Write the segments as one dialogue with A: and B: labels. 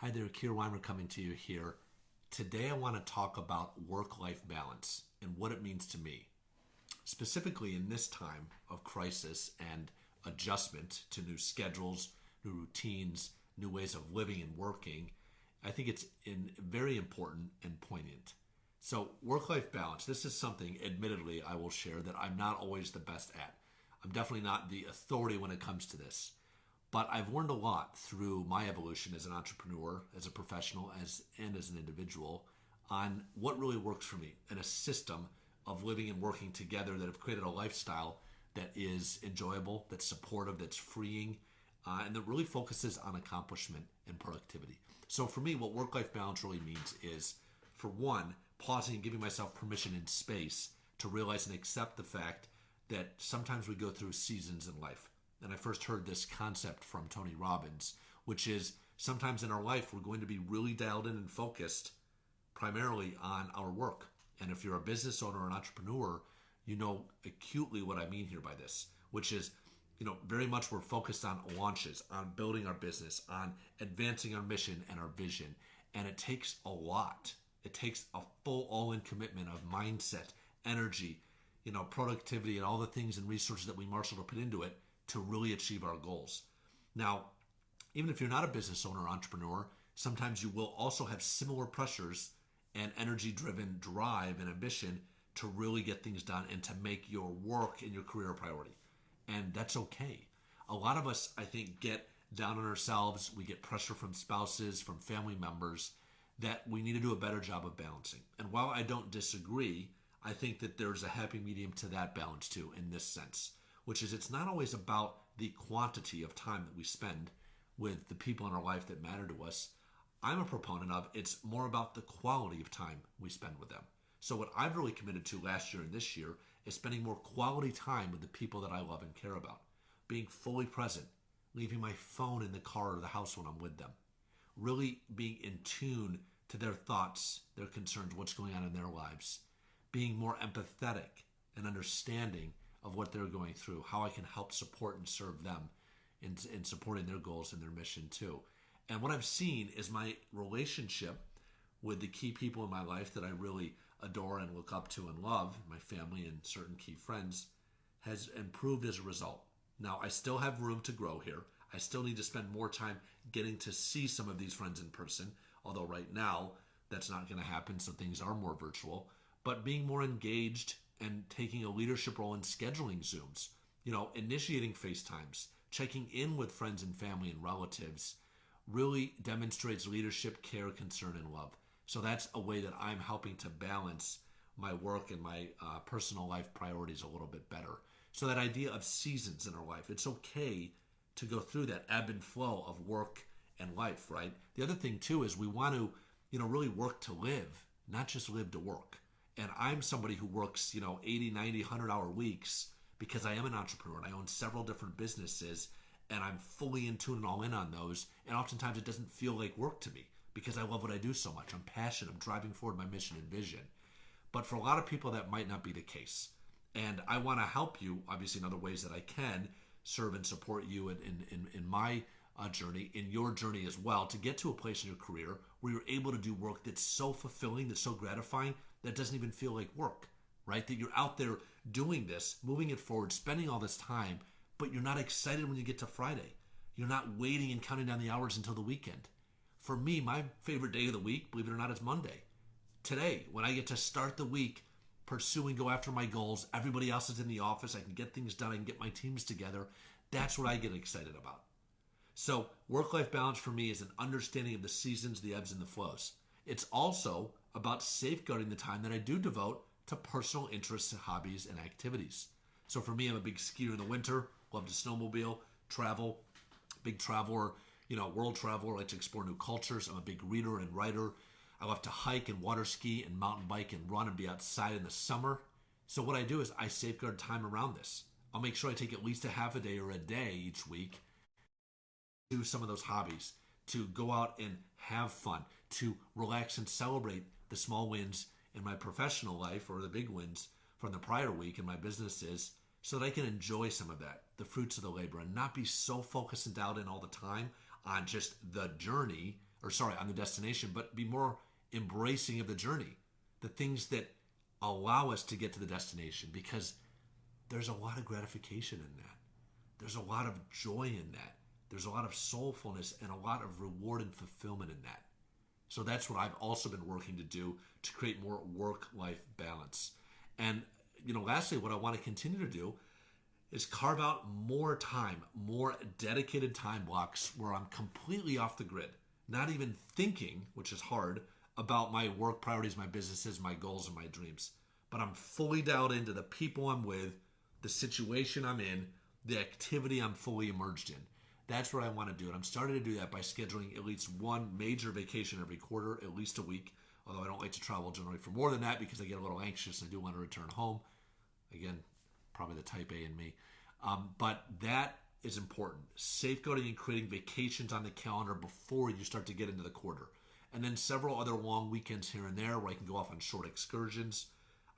A: Hi there, Keir Weimer coming to you here. Today I want to talk about work-life balance and what it means to me. Specifically in this time of crisis and adjustment to new schedules, new routines, new ways of living and working, I think it's very important and poignant. So work-life balance, this is something, admittedly, I will share that I'm not always the best at. I'm definitely not the authority when it comes to this. But I've learned a lot through my evolution as an entrepreneur, as a professional, and as an individual on what really works for me and a system of living and working together that have created a lifestyle that is enjoyable, that's supportive, that's freeing, and that really focuses on accomplishment and productivity. So for me, what work-life balance really means is, for one, pausing and giving myself permission and space to realize and accept the fact that sometimes we go through seasons in life. And I first heard this concept from Tony Robbins, which is sometimes in our life we're going to be really dialed in and focused primarily on our work. And if you're a business owner or an entrepreneur, you know acutely what I mean here by this, which is, very much we're focused on launches, on building our business, on advancing our mission and our vision. And it takes a lot. It takes a full all-in commitment of mindset, energy, productivity, and all the things and resources that we marshal to put into it to really achieve our goals. Now, even if you're not a business owner or entrepreneur, sometimes you will also have similar pressures and energy-driven drive and ambition to really get things done and to make your work and your career a priority. And that's okay. A lot of us, I think, get down on ourselves. We get pressure from spouses, from family members, that we need to do a better job of balancing. And while I don't disagree, I think that there's a happy medium to that balance too, in this sense, which is it's not always about the quantity of time that we spend with the people in our life that matter to us. I'm a proponent of it's more about the quality of time we spend with them. So what I've really committed to last year and this year is spending more quality time with the people that I love and care about, being fully present, leaving my phone in the car or the house when I'm with them, really being in tune to their thoughts, their concerns, what's going on in their lives, being more empathetic and understanding of what they're going through, how I can help support and serve them in supporting their goals and their mission too. And what I've seen is my relationship with the key people in my life that I really adore and look up to and love, my family and certain key friends, has improved as a result. Now, I still have room to grow here. I still need to spend more time getting to see some of these friends in person, although right now that's not going to happen, so things are more virtual. But being more engaged and taking a leadership role in scheduling Zooms, initiating FaceTimes, checking in with friends and family and relatives really demonstrates leadership, care, concern, and love. So that's a way that I'm helping to balance my work and my personal life priorities a little bit better. So that idea of seasons in our life, it's okay to go through that ebb and flow of work and life, right? The other thing too is we want to, really work to live, not just live to work. And I'm somebody who works, 80, 90, 100-hour weeks because I am an entrepreneur and I own several different businesses and I'm fully in tune and all in on those. And oftentimes it doesn't feel like work to me because I love what I do so much. I'm passionate. I'm driving forward my mission and vision. But for a lot of people, that might not be the case. And I want to help you, obviously, in other ways that I can serve and support you in my journey, in your journey as well, to get to a place in your career where you're able to do work that's so fulfilling, that's so gratifying, that doesn't even feel like work, right? That you're out there doing this, moving it forward, spending all this time, but you're not excited when you get to Friday. You're not waiting and counting down the hours until the weekend. For me, my favorite day of the week, believe it or not, is Monday. Today, when I get to start the week, go after my goals, everybody else is in the office, I can get things done, I can get my teams together, that's what I get excited about. So work-life balance for me is an understanding of the seasons, the ebbs and the flows. It's also about safeguarding the time that I do devote to personal interests, hobbies, and activities. So for me, I'm a big skier in the winter, love to snowmobile, travel, big traveler, world traveler, like to explore new cultures. I'm a big reader and writer. I love to hike and water ski and mountain bike and run and be outside in the summer. So what I do is I safeguard time around this. I'll make sure I take at least a half a day or a day each week to do some of those hobbies, to go out and have fun, to relax and celebrate the small wins in my professional life or the big wins from the prior week in my businesses, so that I can enjoy some of that, the fruits of the labor, and not be so focused and dialed in all the time on just the journey on the destination, but be more embracing of the journey, the things that allow us to get to the destination, because there's a lot of gratification in that. There's a lot of joy in that. There's a lot of soulfulness and a lot of reward and fulfillment in that. So that's what I've also been working to do to create more work-life balance. And, lastly, what I want to continue to do is carve out more time, more dedicated time blocks where I'm completely off the grid, not even thinking, which is hard, about my work priorities, my businesses, my goals, and my dreams. But I'm fully dialed into the people I'm with, the situation I'm in, the activity I'm fully immersed in. That's what I want to do. And I'm starting to do that by scheduling at least one major vacation every quarter, at least a week. Although I don't like to travel generally for more than that because I get a little anxious and I do want to return home. Again, probably the type A in me. But that is important. Safeguarding and creating vacations on the calendar before you start to get into the quarter. And then several other long weekends here and there where I can go off on short excursions.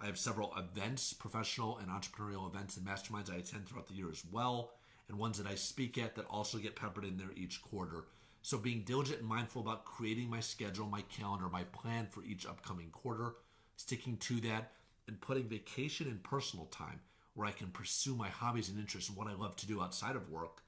A: I have several events, professional and entrepreneurial events and masterminds I attend throughout the year as well, and ones that I speak at that also get peppered in there each quarter. So being diligent and mindful about creating my schedule, my calendar, my plan for each upcoming quarter, sticking to that, and putting vacation and personal time where I can pursue my hobbies and interests and what I love to do outside of work,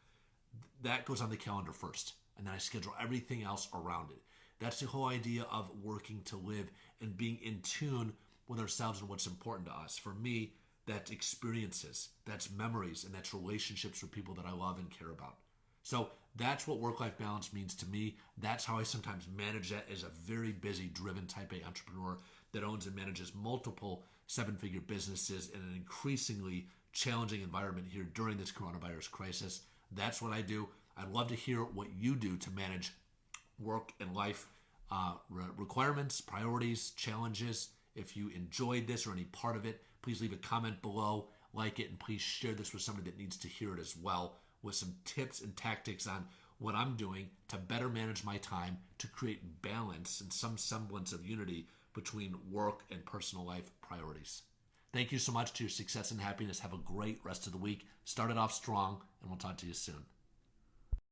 A: that goes on the calendar first. And then I schedule everything else around it. That's the whole idea of working to live and being in tune with ourselves and what's important to us. For me, that's experiences, that's memories, and that's relationships with people that I love and care about. So that's what work-life balance means to me. That's how I sometimes manage that as a very busy, driven type A entrepreneur that owns and manages multiple seven-figure businesses in an increasingly challenging environment here during this coronavirus crisis. That's what I do. I'd love to hear what you do to manage work and life requirements, priorities, challenges. If you enjoyed this or any part of it, please leave a comment below, like it, and please share this with somebody that needs to hear it as well, with some tips and tactics on what I'm doing to better manage my time, to create balance and some semblance of unity between work and personal life priorities. Thank you so much. To your success and happiness. Have a great rest of the week. Start it off strong, and we'll talk to you soon.